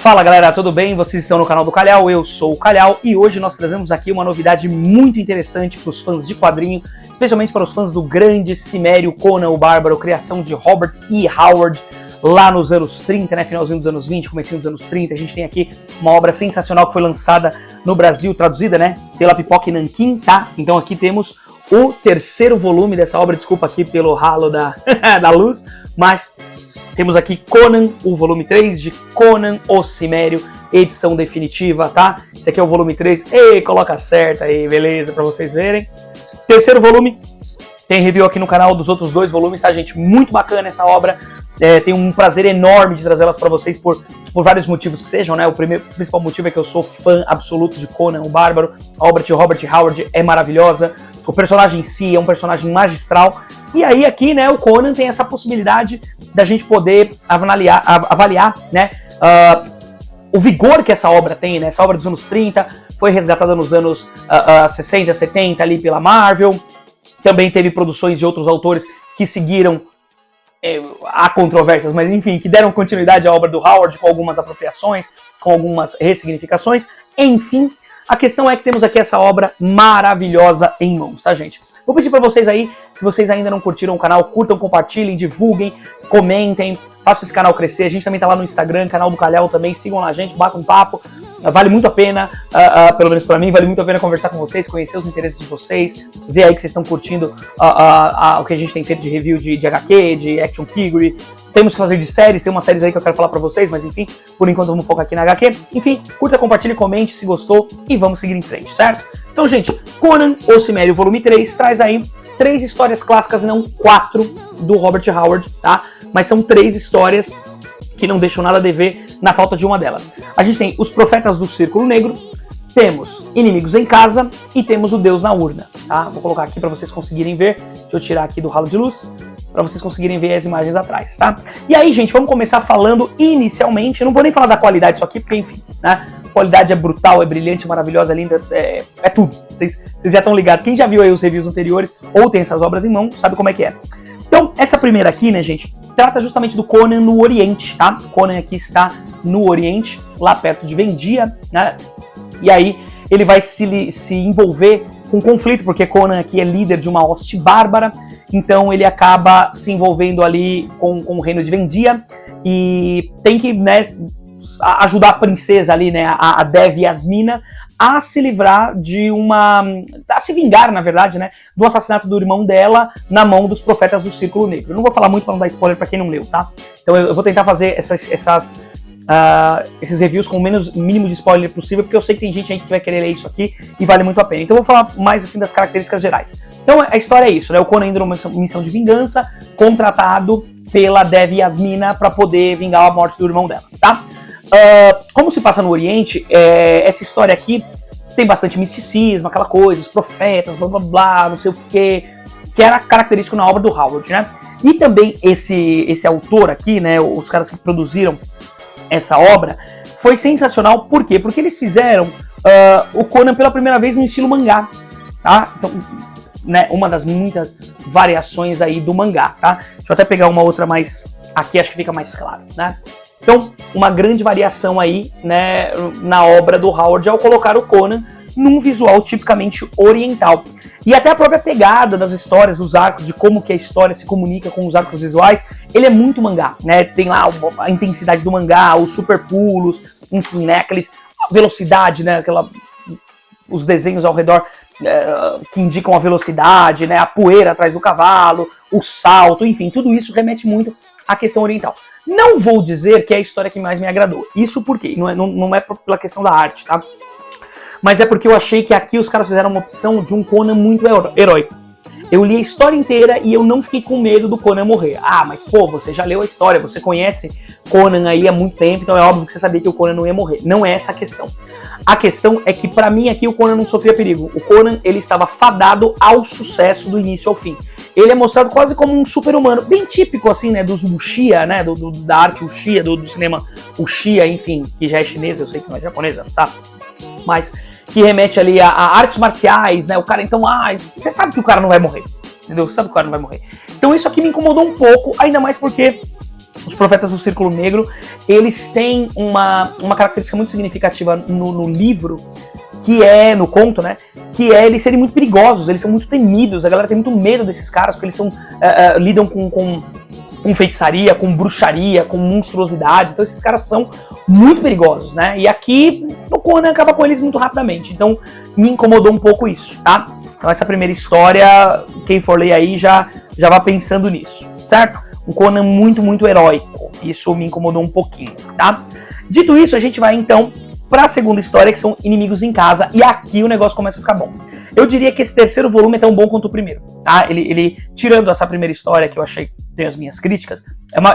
Fala galera, tudo bem? Vocês estão no canal do Calhau, eu sou o Calhau e hoje nós trazemos aqui uma novidade muito interessante para os fãs de quadrinho, especialmente para os fãs do grande Cimério Conan o Bárbaro, criação de Robert E. Howard lá nos anos 30, né? Finalzinho dos anos 20, comecinho dos anos 30. A gente tem aqui uma obra sensacional que foi lançada no Brasil, traduzida, né, pela Pipoca e Nanquim, tá? Então aqui temos o terceiro volume dessa obra, desculpa aqui pelo ralo da luz, mas temos aqui Conan, o volume 3 de Conan o Cimério, edição definitiva, tá? Esse aqui é o volume 3, ei, coloca certo aí, beleza, pra vocês verem. Terceiro volume, tem review aqui no canal dos outros dois volumes, tá, gente? Muito bacana essa obra, tenho um prazer enorme de trazê-las pra vocês por vários motivos que sejam, né? O principal motivo é que eu sou fã absoluto de Conan o Bárbaro, a obra de Robert Howard é maravilhosa, o personagem em si é um personagem magistral. E aí aqui, né, o Conan tem essa possibilidade da gente poder avaliar, né, o vigor que essa obra tem, né? Essa obra dos anos 30 foi resgatada nos anos 60, 70 ali pela Marvel. Também teve produções de outros autores que seguiram, há controvérsias, mas enfim, que deram continuidade à obra do Howard com algumas apropriações, com algumas ressignificações. Enfim, a questão é que temos aqui essa obra maravilhosa em mãos, tá, gente? Vou pedir pra vocês aí, se vocês ainda não curtiram o canal, curtam, compartilhem, divulguem, comentem, façam esse canal crescer. A gente também tá lá no Instagram, canal do Calhau também, sigam lá a gente, batam um papo. Vale muito a pena, pelo menos pra mim, vale muito a pena conversar com vocês, conhecer os interesses de vocês, ver aí que vocês estão curtindo o que a gente tem feito de review de HQ, de action figure. Temos que fazer de séries, tem umas séries aí que eu quero falar pra vocês, mas enfim, por enquanto vamos focar aqui na HQ. Enfim, curta, compartilhe, comente se gostou e vamos seguir em frente, certo? Então, gente, Conan o Cimério volume 3 traz aí 3 histórias clássicas, não 4, do Robert Howard, tá? Mas são 3 histórias que não deixam nada a dever na falta de uma delas. A gente tem Os Profetas do Círculo Negro, temos Inimigos em Casa e temos O Deus na Urna, tá? Vou colocar aqui pra vocês conseguirem ver. Deixa eu tirar aqui do ralo de luz, pra vocês conseguirem ver as imagens atrás, tá? E aí, gente, vamos começar falando inicialmente, eu não vou nem falar da qualidade disso aqui, porque enfim, né? A qualidade é brutal, é brilhante, maravilhosa, linda, é tudo. Vocês já estão ligados. Quem já viu aí os reviews anteriores ou tem essas obras em mão, sabe como é que é. Então, essa primeira aqui, né, gente, trata justamente do Conan no Oriente, tá? Conan aqui está no Oriente, lá perto de Vendia, né? E aí ele vai se envolver com conflito, porque Conan aqui é líder de uma hoste bárbara, então ele acaba se envolvendo ali com o reino de Vendia e tem que, né, ajudar a princesa ali, né, a Dev Yasmina, a se livrar de a se vingar, na verdade, né, do assassinato do irmão dela na mão dos Profetas do Círculo Negro. Eu não vou falar muito para não dar spoiler para quem não leu, tá? Então eu vou tentar fazer esses reviews com o mínimo de spoiler possível, porque eu sei que tem gente aí que vai querer ler isso aqui e vale muito a pena. Então eu vou falar mais assim das características gerais. Então a história é isso, né? O Conan indo numa missão de vingança, contratado pela Dev Yasmina para poder vingar a morte do irmão dela, tá? Como se passa no Oriente, essa história aqui tem bastante misticismo, aquela coisa, os profetas, blá blá blá, não sei o que era característico na obra do Howard, né? E também esse autor aqui, né, os caras que produziram essa obra, foi sensacional, por quê? Porque eles fizeram o Conan pela primeira vez no estilo mangá, tá? Então, né, uma das muitas variações aí do mangá, tá? Deixa eu até pegar uma outra mais, aqui acho que fica mais claro, né? Então, uma grande variação aí, né, na obra do Howard ao colocar o Conan num visual tipicamente oriental. E até a própria pegada das histórias, dos arcos, de como que a história se comunica com os arcos visuais, ele é muito mangá, né? Tem lá a intensidade do mangá, os super pulos, enfim, né, a velocidade, né, os desenhos ao redor que indicam a velocidade, né, a poeira atrás do cavalo, o salto, enfim, tudo isso remete muito à questão oriental. Não vou dizer que é a história que mais me agradou. Isso porque não é pela questão da arte, tá? Mas é porque eu achei que aqui os caras fizeram uma opção de um Conan muito heróico. Eu li a história inteira e eu não fiquei com medo do Conan morrer. Ah, mas pô, você já leu a história, você conhece Conan aí há muito tempo, então é óbvio que você sabia que o Conan não ia morrer. Não é essa a questão. A questão é que pra mim aqui o Conan não sofria perigo. O Conan, ele estava fadado ao sucesso do início ao fim. Ele é mostrado quase como um super-humano, bem típico assim, né, dos wuxia, né, da arte wuxia, do cinema wuxia, enfim, que já é chinesa, eu sei que não é japonesa, tá? Mas que remete ali a artes marciais, né, o cara, então, você sabe que o cara não vai morrer, entendeu? Você sabe que o cara não vai morrer. Então isso aqui me incomodou um pouco, ainda mais porque os profetas do Círculo Negro, eles têm uma característica muito significativa no livro, que é, no conto, né, que é eles serem muito perigosos, eles são muito temidos, a galera tem muito medo desses caras, porque eles lidam com feitiçaria, com bruxaria, com monstruosidades, então esses caras são muito perigosos, né, e aqui o Conan acaba com eles muito rapidamente, então me incomodou um pouco isso, tá? Então essa primeira história, quem for ler aí já vai pensando nisso, certo? Um Conan muito heróico, isso me incomodou um pouquinho, tá? Dito isso, a gente vai então para a segunda história, que são Inimigos em Casa, e aqui o negócio começa a ficar bom. Eu diria que esse terceiro volume é tão bom quanto o primeiro, tá? Ele tirando essa primeira história, que eu achei, tem as minhas críticas,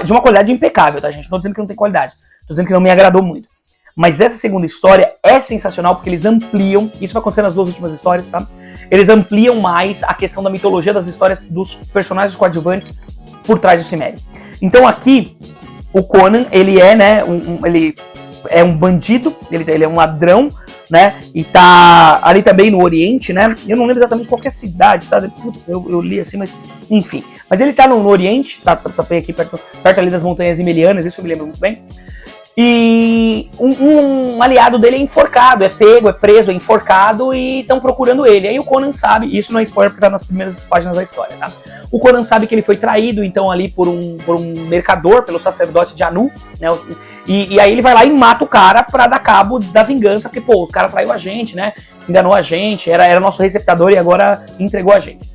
de uma qualidade impecável, tá, gente? Não tô dizendo que não tem qualidade, tô dizendo que não me agradou muito. Mas essa segunda história é sensacional, porque eles ampliam, isso vai acontecer nas duas últimas histórias, tá? Eles ampliam mais a questão da mitologia das histórias dos personagens coadjuvantes por trás do Cimério. Então aqui, o Conan, ele é, né, ele é um bandido, ele é um ladrão, né, e tá ali também no Oriente, né, eu não lembro exatamente qual que é a cidade, tá, putz, eu li assim, mas enfim, mas ele tá no Oriente, tá bem aqui perto ali das montanhas Himelianas, isso eu me lembro muito bem, e um aliado dele é enforcado, é pego, é preso, é enforcado e estão procurando ele. Aí o Conan sabe, isso não é spoiler porque tá nas primeiras páginas da história, tá? O Conan sabe que ele foi traído, então, ali por um mercador, pelo sacerdote de Anu, né? E aí ele vai lá e mata o cara pra dar cabo da vingança, porque, pô, o cara traiu a gente, né? Enganou a gente, era nosso receptador e agora entregou a gente.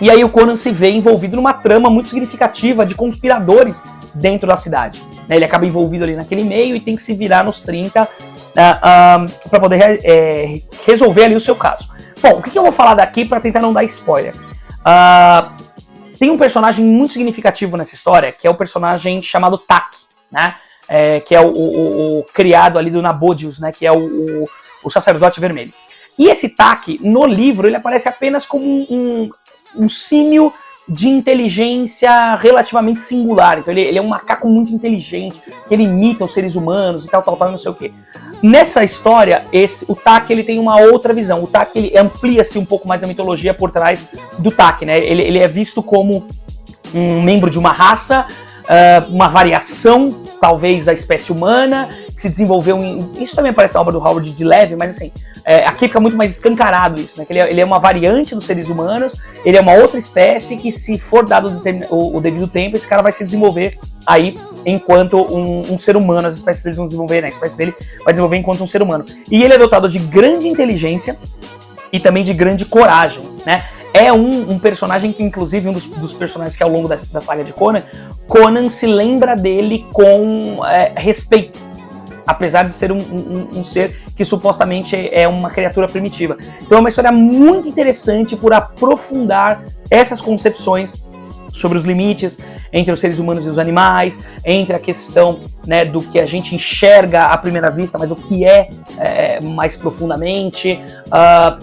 E aí o Conan se vê envolvido numa trama muito significativa de conspiradores dentro da cidade. Ele acaba envolvido ali naquele meio e tem que se virar nos 30 para poder resolver ali o seu caso. Bom, o que eu vou falar daqui para tentar não dar spoiler? Tem um personagem muito significativo nessa história, que é o personagem chamado Tak, né? Que é o criado ali do Nabodius, né? Que é o sacerdote vermelho. E esse Tak, no livro, ele aparece apenas como um símio de inteligência relativamente singular. Então ele é um macaco muito inteligente, que ele imita os seres humanos e tal, não sei o quê. Nessa história, o Tak ele tem uma outra visão. O Tak ele amplia-se um pouco mais a mitologia por trás do Tak, né? Ele é visto como um membro de uma raça, uma variação, talvez, da espécie humana, que se desenvolveu isso também aparece na obra do Howard de leve, mas assim, aqui fica muito mais escancarado isso, né? Que ele é uma variante dos seres humanos, ele é uma outra espécie que, se for dado o devido tempo, esse cara vai se desenvolver aí enquanto um ser humano. As espécies deles vão desenvolver, né? A espécie dele vai desenvolver enquanto um ser humano. E ele é dotado de grande inteligência e também de grande coragem, né? É um personagem que, inclusive, um dos personagens que ao longo da saga de Conan se lembra dele com respeito, apesar de ser um ser que supostamente é uma criatura primitiva. Então é uma história muito interessante por aprofundar essas concepções sobre os limites entre os seres humanos e os animais, entre a questão, né, do que a gente enxerga à primeira vista, mas o que é mais profundamente,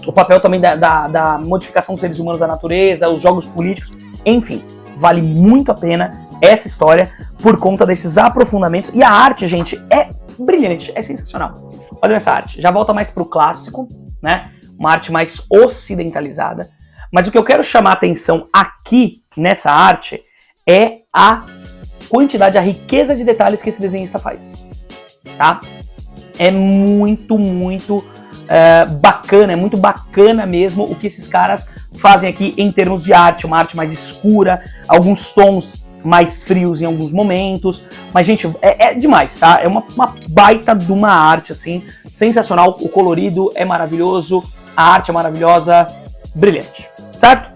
o papel também da modificação dos seres humanos da natureza, os jogos políticos, enfim, vale muito a pena essa história por conta desses aprofundamentos. E a arte, gente, é brilhante, é sensacional. Olha essa arte, já volta mais pro clássico, né? Uma arte mais ocidentalizada. Mas o que eu quero chamar a atenção aqui nessa arte é a quantidade, a riqueza de detalhes que esse desenhista faz, tá? É muito bacana, é muito bacana mesmo o que esses caras fazem aqui em termos de arte. Uma arte mais escura, alguns tons mais frios em alguns momentos, mas, gente, é demais, tá? É uma baita de uma arte, assim, sensacional. O colorido é maravilhoso, a arte é maravilhosa, brilhante, certo?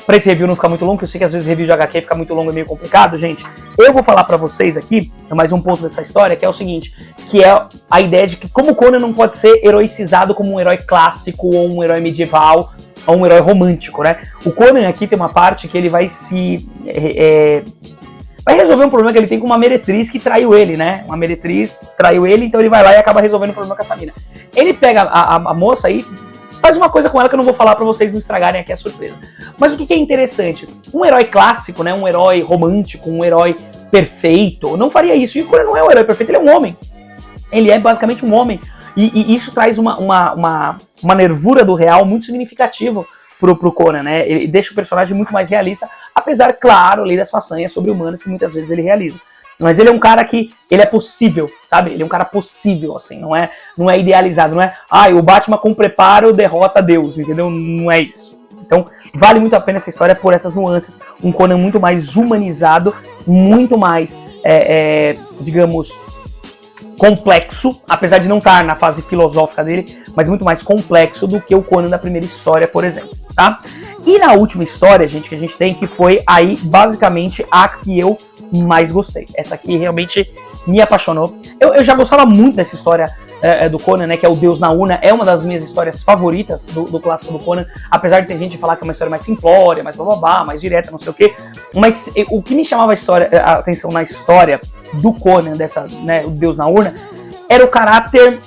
Para esse review não ficar muito longo, que eu sei que às vezes review de HQ fica muito longo e meio complicado, gente, eu vou falar para vocês aqui, mais um ponto dessa história, que é o seguinte, que é a ideia de que como Conan não pode ser heroicizado como um herói clássico, ou um herói medieval, ou um herói romântico, né? O Conan aqui tem uma parte que ele vai vai resolver um problema que ele tem com uma meretriz que traiu ele, né? Uma meretriz traiu ele, então ele vai lá e acaba resolvendo o problema com essa mina. Ele pega a moça aí, faz uma coisa com ela que eu não vou falar pra vocês não estragarem aqui a surpresa. Mas o que é interessante? Um herói clássico, né? Um herói romântico, um herói perfeito, não faria isso. E o Conan não é um herói perfeito, ele é um homem. Ele é basicamente um homem. E isso traz uma nervura do real muito significativo pro Conan, né? Ele deixa o personagem muito mais realista, apesar, claro, ali das façanhas sobre-humanas que muitas vezes ele realiza. Mas ele é um cara que, ele é possível, sabe? Ele é um cara possível, assim, não é idealizado, não é, o Batman com preparo derrota Deus, entendeu? Não é isso. Então, vale muito a pena essa história por essas nuances, um Conan muito mais humanizado, muito mais, digamos, complexo, apesar de não estar na fase filosófica dele, mas muito mais complexo do que o Conan da primeira história, por exemplo, tá? E na última história, gente, que a gente tem, que foi aí, basicamente, a que eu mais gostei. Essa aqui realmente me apaixonou. Eu já gostava muito dessa história do Conan, né, que é o Deus na Urna, é uma das minhas histórias favoritas do clássico do Conan, apesar de ter gente falar que é uma história mais simplória, mais bababá, mais direta, não sei o quê, mas o que me chamava a atenção na história do Conan, o Deus na Urna, era o caráter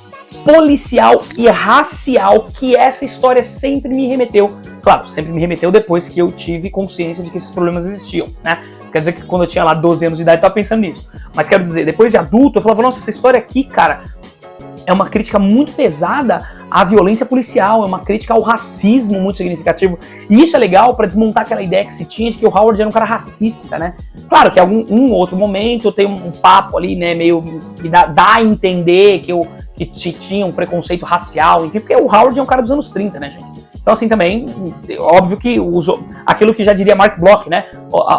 policial e racial que essa história sempre me remeteu. Claro, sempre me remeteu depois que eu tive consciência de que esses problemas existiam, né? Quer dizer que quando eu tinha lá 12 anos de idade eu tava pensando nisso. Mas quero dizer, depois de adulto, eu falava, nossa, essa história aqui, cara, é uma crítica muito pesada à violência policial, é uma crítica ao racismo muito significativo. E isso é legal para desmontar aquela ideia que se tinha de que o Howard era um cara racista, né? Claro que em um outro momento tem um papo ali, né, meio que dá a entender que tinha um preconceito racial, enfim, porque o Howard é um cara dos anos 30, né, gente? Então, assim, também, óbvio que aquilo que já diria Mark Bloch, né?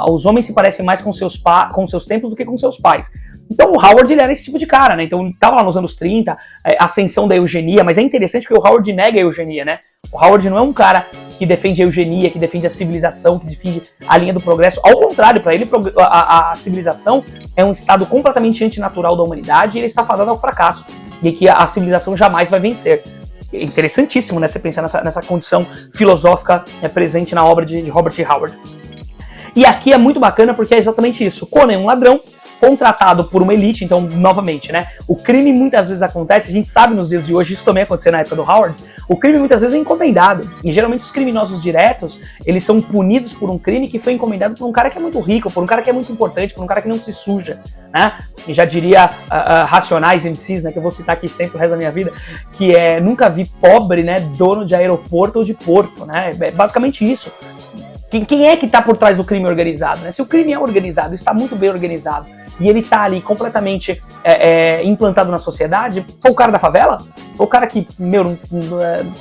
Os homens se parecem mais com seus tempos do que com seus pais. Então, o Howard, ele era esse tipo de cara, né? Então, ele estava lá nos anos 30, ascensão da eugenia, mas é interessante porque o Howard nega a eugenia, né? O Howard não é um cara que defende a eugenia, que defende a civilização, que defende a linha do progresso. Ao contrário, para ele, a civilização é um estado completamente antinatural da humanidade e ele está fadado ao fracasso. E que a civilização jamais vai vencer. É interessantíssimo, né, você pensar nessa condição filosófica presente na obra de Robert E. Howard. E aqui é muito bacana porque é exatamente isso. Conan é um ladrão contratado por uma elite, então, novamente, né, o crime muitas vezes acontece, a gente sabe nos dias de hoje, isso também aconteceu na época do Howard, o crime muitas vezes é encomendado, e geralmente os criminosos diretos, eles são punidos por um crime que foi encomendado por um cara que é muito rico, por um cara que é muito importante, por um cara que não se suja, né, e já diria Racionais MCs, né, que eu vou citar aqui sempre o resto da minha vida, que é, nunca vi pobre, né, dono de aeroporto ou de porto, né, é basicamente isso. Quem é que está por trás do crime organizado? Né? Se o crime é organizado, está muito bem organizado, e ele está ali completamente implantado na sociedade, foi o cara da favela? Foi o cara que,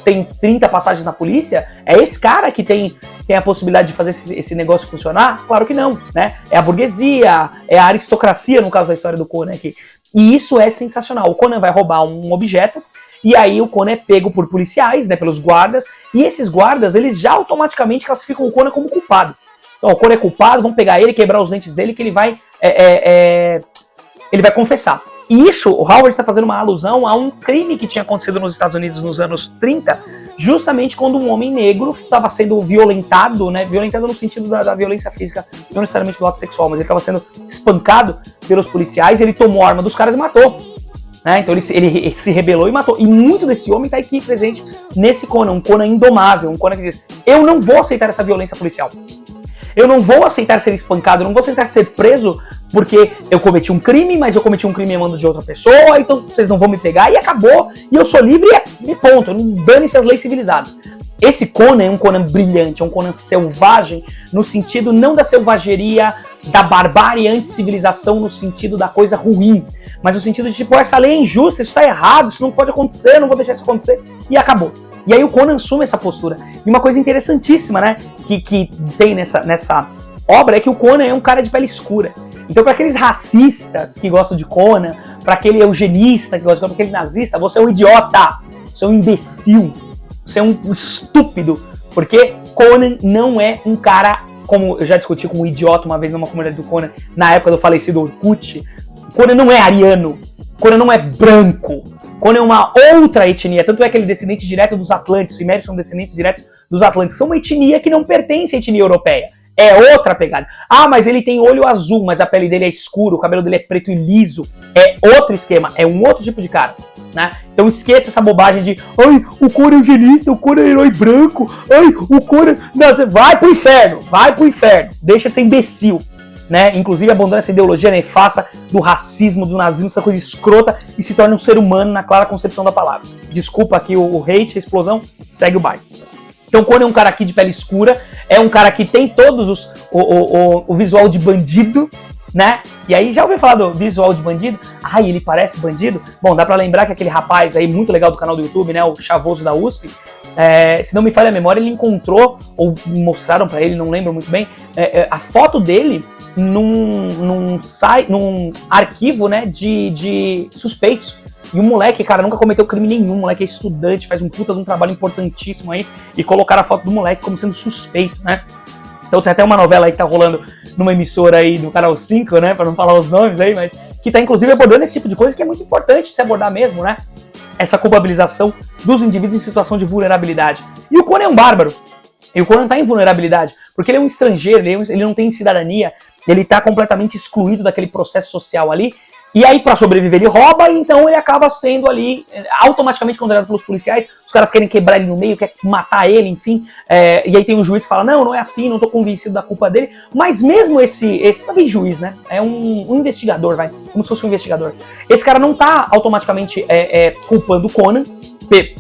tem 30 passagens na polícia? É esse cara que tem a possibilidade de fazer esse negócio funcionar? Claro que não, né? É a burguesia, é a aristocracia, no caso da história do Conan aqui. E isso é sensacional. O Conan vai roubar um objeto, e aí o Conan é pego por policiais, né, pelos guardas, e esses guardas, eles já automaticamente classificam o Conan como culpado. Então, o Conan é culpado, vão pegar ele, quebrar os dentes dele, que ele vai confessar. E isso, o Howard está fazendo uma alusão a um crime que tinha acontecido nos Estados Unidos nos anos 30, justamente quando um homem negro estava sendo violentado, né, violentado no sentido da violência física, não necessariamente do ato sexual, mas ele estava sendo espancado pelos policiais, ele tomou a arma dos caras e matou. Né? Então ele se rebelou e matou. E muito desse homem está aqui presente nesse Conan, um Conan indomável, um Conan que diz, eu não vou aceitar essa violência policial. Eu não vou aceitar ser espancado, eu não vou aceitar ser preso porque eu cometi um crime, mas eu cometi um crime em mando de outra pessoa, então vocês não vão me pegar e acabou, e eu sou livre e ponto, dane-se as leis civilizadas. Esse Conan é um Conan brilhante, é um Conan selvagem, no sentido não da selvageria, da barbárie anti-civilização, no sentido da coisa ruim, mas no sentido de, tipo, essa lei é injusta, isso tá errado, isso não pode acontecer, eu não vou deixar isso acontecer, e acabou. E aí o Conan assume essa postura. E uma coisa interessantíssima, né, que tem nessa obra é que o Conan é um cara de pele escura. Então, para aqueles racistas que gostam de Conan, para aquele eugenista que gosta de Conan, para aquele nazista, você é um idiota, você é um imbecil, você é um estúpido, porque Conan não é um cara, como eu já discuti com um idiota uma vez numa comunidade do Conan, na época do falecido Orkut. Conan não é ariano, Conan não é branco, Conan é uma outra etnia, tanto é que ele é descendente direto dos Atlantes, os Sumérios são descendentes diretos dos Atlantes, são uma etnia que não pertence à etnia europeia, é outra pegada. Ah, mas ele tem olho azul, mas a pele dele é escura, o cabelo dele é preto e liso, é outro esquema, é um outro tipo de cara, né? Então esqueça essa bobagem de, ai, o Conan é eugenista, o Conan é herói branco, ai, o Conan... Vai pro inferno, deixa de ser imbecil. Né? Inclusive abandona essa ideologia nefasta do racismo, do nazismo, essa coisa escrota e se torna um ser humano na clara concepção da palavra. Desculpa aqui o hate, a explosão, segue o baile. Então Conan é um cara aqui de pele escura, é um cara que tem todos o visual de bandido, né? E aí, já ouviu falar do visual de bandido? Ai, ele parece bandido? Bom, dá pra lembrar que aquele rapaz aí, muito legal do canal do YouTube, né, o Chavoso da USP, se não me falha a memória, ele encontrou, ou mostraram pra ele, não lembro muito bem, a foto dele num arquivo, né, de suspeitos. E o moleque, cara, nunca cometeu crime nenhum, o moleque é estudante, faz um puta de um trabalho importantíssimo aí, e colocaram a foto do moleque como sendo suspeito, né? Então tem até uma novela aí que tá rolando numa emissora aí do Canal 5, né, pra não falar os nomes aí, mas que tá inclusive abordando esse tipo de coisa que é muito importante se abordar mesmo, né? Essa culpabilização dos indivíduos em situação de vulnerabilidade. E o Conan é um bárbaro. E o Conan tá em vulnerabilidade, porque ele é um estrangeiro, ele não tem cidadania, ele tá completamente excluído daquele processo social ali. E aí, pra sobreviver, ele rouba, então ele acaba sendo ali automaticamente condenado pelos policiais. Os caras querem quebrar ele no meio, querem matar ele, enfim. E aí tem um juiz que fala, não é assim, não tô convencido da culpa dele. Mas mesmo esse também juiz, né? É um investigador, vai, como se fosse um investigador. Esse cara não tá automaticamente culpando o Conan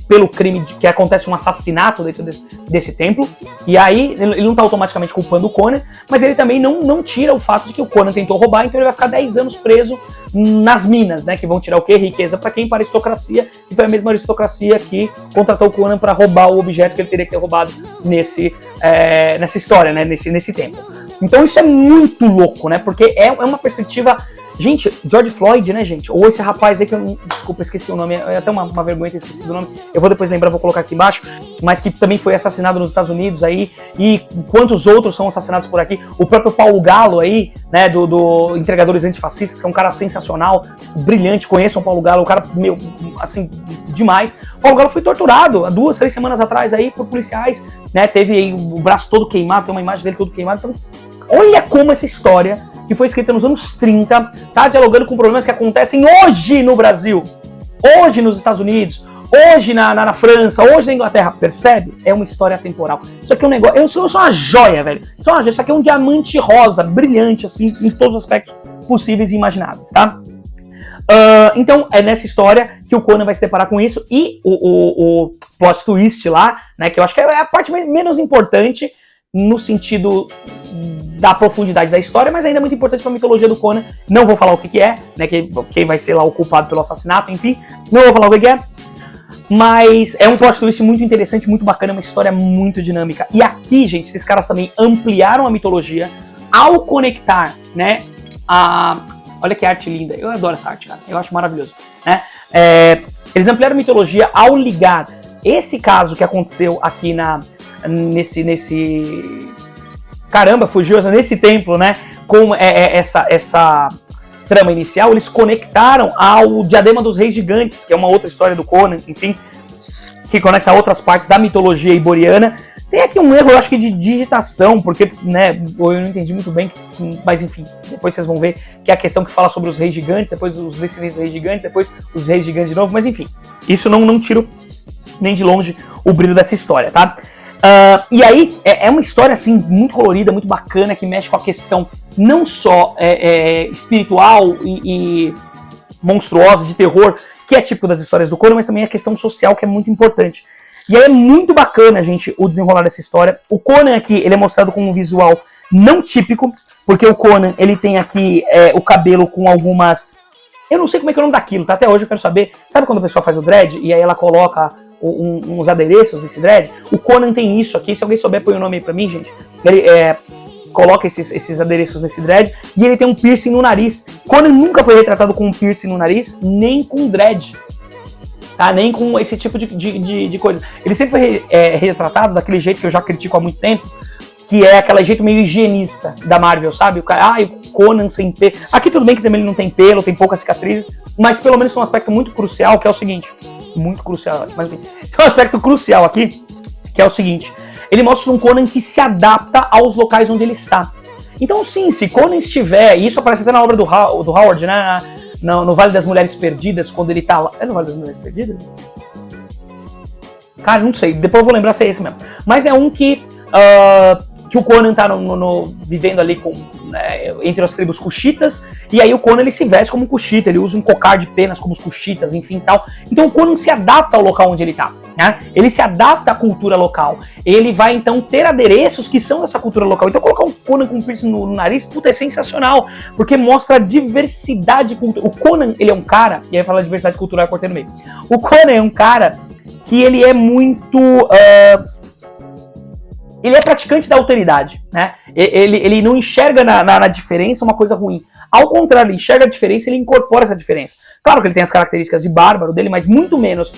pelo crime que acontece um assassinato dentro desse templo, e aí ele não tá automaticamente culpando o Conan, mas ele também não tira o fato de que o Conan tentou roubar, então ele vai ficar 10 anos preso nas minas, né, que vão tirar o quê? Riqueza pra quem? Para a aristocracia, e foi a mesma aristocracia que contratou o Conan para roubar o objeto que ele teria que ter roubado nessa história, né, nesse templo. Então isso é muito louco, né, porque é uma perspectiva. Gente, George Floyd, né, gente? Ou esse rapaz aí que eu desculpa, esqueci o nome, é até uma vergonha ter esquecido o nome, eu vou depois lembrar, vou colocar aqui embaixo, mas que também foi assassinado nos Estados Unidos aí, e quantos outros são assassinados por aqui, o próprio Paulo Galo aí, né, do Entregadores Antifascistas, que é um cara sensacional, brilhante, conheçam o Paulo Galo, um cara, meu, assim, demais. O Paulo Galo foi torturado há 2, 3 semanas atrás aí por policiais, né, teve aí o braço todo queimado, tem uma imagem dele todo queimado, então, olha como essa história que foi escrita nos anos 30, tá dialogando com problemas que acontecem hoje no Brasil, hoje nos Estados Unidos, hoje na França, hoje na Inglaterra, percebe? É uma história atemporal. Isso aqui é um negócio, eu sou uma joia, velho. Isso aqui é um diamante rosa, brilhante, assim, em todos os aspectos possíveis e imagináveis, tá? Então, é nessa história que o Conan vai se deparar com isso, e o plot twist lá, né, que eu acho que é a parte menos importante, no sentido da profundidade da história, mas ainda é muito importante para a mitologia do Conan. Não vou falar o que é, né, quem vai ser lá o culpado pelo assassinato, enfim, não vou falar o que é, mas é um plot twist muito interessante, muito bacana, uma história muito dinâmica. E aqui, gente, esses caras também ampliaram a mitologia ao conectar, né, olha que arte linda, eu adoro essa arte, cara, eu acho maravilhoso, né, eles ampliaram a mitologia ao ligar esse caso que aconteceu aqui caramba, fugiu nesse templo, né? Com essa trama inicial, eles conectaram ao Diadema dos Reis Gigantes, que é uma outra história do Conan, enfim, que conecta outras partes da mitologia iboriana. Tem aqui um erro, eu acho que de digitação, porque, né, eu não entendi muito bem, mas enfim, depois vocês vão ver que é a questão que fala sobre os reis gigantes, depois os descendentes dos reis gigantes, depois os reis gigantes de novo, mas enfim, isso não tira nem de longe o brilho dessa história, tá? E aí, é uma história assim muito colorida, muito bacana, que mexe com a questão não só espiritual e monstruosa, de terror, que é típico das histórias do Conan, mas também a questão social, que é muito importante. E aí é muito bacana, gente, o desenrolar dessa história. O Conan aqui, ele é mostrado com um visual não típico, porque o Conan, ele tem aqui o cabelo com algumas... Eu não sei como é que é o nome daquilo, tá? Até hoje eu quero saber. Sabe quando a pessoa faz o dread e aí ela coloca uns adereços nesse dread? O Conan tem isso aqui, se alguém souber, põe o nome aí pra mim, gente. Ele coloca esses adereços nesse dread e ele tem um piercing no nariz. Conan nunca foi retratado com um piercing no nariz, nem com dread. Tá? Nem com esse tipo de coisa. Ele sempre foi retratado daquele jeito que eu já critico há muito tempo, que é aquele jeito meio higienista da Marvel, sabe? O cara, o Conan sem pelo. Aqui tudo bem que também ele não tem pelo, tem poucas cicatrizes, mas pelo menos tem um aspecto muito crucial, que é o seguinte. Muito crucial, mas enfim. Tem um aspecto crucial aqui, que é o seguinte. Ele mostra um Conan que se adapta aos locais onde ele está. Então sim, se Conan estiver, e isso aparece até na obra do Howard, né? No Vale das Mulheres Perdidas, quando ele tá lá... É no Vale das Mulheres Perdidas? Cara, não sei, depois eu vou lembrar se é esse mesmo. Mas é um que o Conan tá vivendo ali entre as tribos cuxitas, e aí o Conan ele se veste como um cuxita, ele usa um cocar de penas como os cuxitas, enfim tal. Então o Conan se adapta ao local onde ele tá. né? Ele se adapta à cultura local. Ele vai, então, ter adereços que são dessa cultura local. Então, colocar um Conan com piercing no nariz, puta, é sensacional, porque mostra a diversidade cultural. O Conan, ele é um cara, e aí fala de diversidade cultural, eu cortei no meio. O Conan é um cara que ele é muito... ele é praticante da alteridade, né? Ele não enxerga na diferença uma coisa ruim. Ao contrário, ele enxerga a diferença e ele incorpora essa diferença. Claro que ele tem as características de bárbaro dele, mas muito menos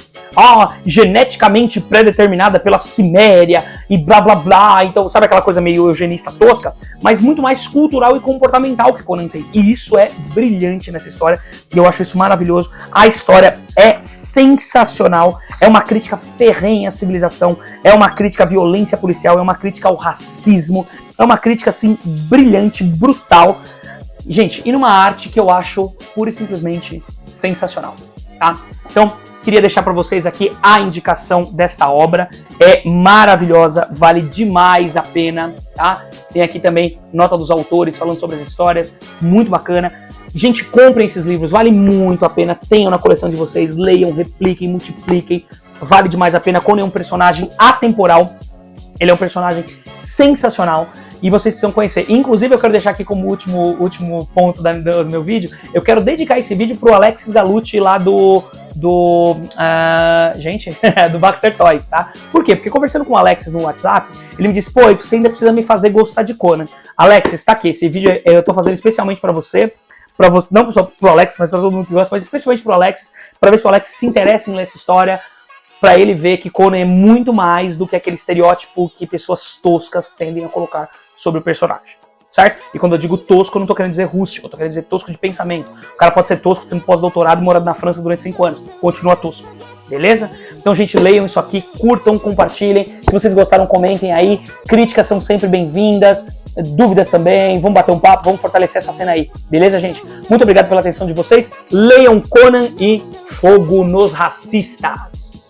geneticamente pré-determinada pela ciméria e blá blá blá. Então, sabe aquela coisa meio eugenista tosca? Mas muito mais cultural e comportamental que Conan tem. E isso é brilhante nessa história. E eu acho isso maravilhoso. A história é sensacional. É uma crítica ferrenha à civilização. É uma crítica à violência policial. É uma crítica ao racismo. É uma crítica, assim, brilhante, brutal. Gente, e numa arte que eu acho pura e simplesmente sensacional, tá? Então, queria deixar para vocês aqui a indicação desta obra. É maravilhosa, vale demais a pena, tá? Tem aqui também nota dos autores falando sobre as histórias, muito bacana. Gente, comprem esses livros, vale muito a pena, tenham na coleção de vocês, leiam, repliquem, multipliquem, vale demais a pena. Conan é um personagem atemporal, ele é um personagem sensacional. E vocês precisam conhecer. Inclusive, eu quero deixar aqui como último ponto do meu vídeo, eu quero dedicar esse vídeo pro Alexis Galucci lá do Baxter Toys, tá? Por quê? Porque conversando com o Alexis no WhatsApp, ele me disse, pô, você ainda precisa me fazer gostar de Conan. Alexis, tá aqui, esse vídeo eu tô fazendo especialmente pra você, não só pro Alexis, mas pra todo mundo que gosta, mas especialmente pro Alexis, pra ver se o Alexis se interessa em ler essa história, pra ele ver que Conan é muito mais do que aquele estereótipo que pessoas toscas tendem a colocar sobre o personagem, certo? E quando eu digo tosco, eu não tô querendo dizer rústico, eu tô querendo dizer tosco de pensamento. O cara pode ser tosco, tendo pós-doutorado e morado na França durante 5 anos. Continua tosco, beleza? Então, gente, leiam isso aqui, curtam, compartilhem. Se vocês gostaram, comentem aí. Críticas são sempre bem-vindas, dúvidas também. Vamos bater um papo, vamos fortalecer essa cena aí, beleza, gente? Muito obrigado pela atenção de vocês. Leiam Conan e fogo nos racistas!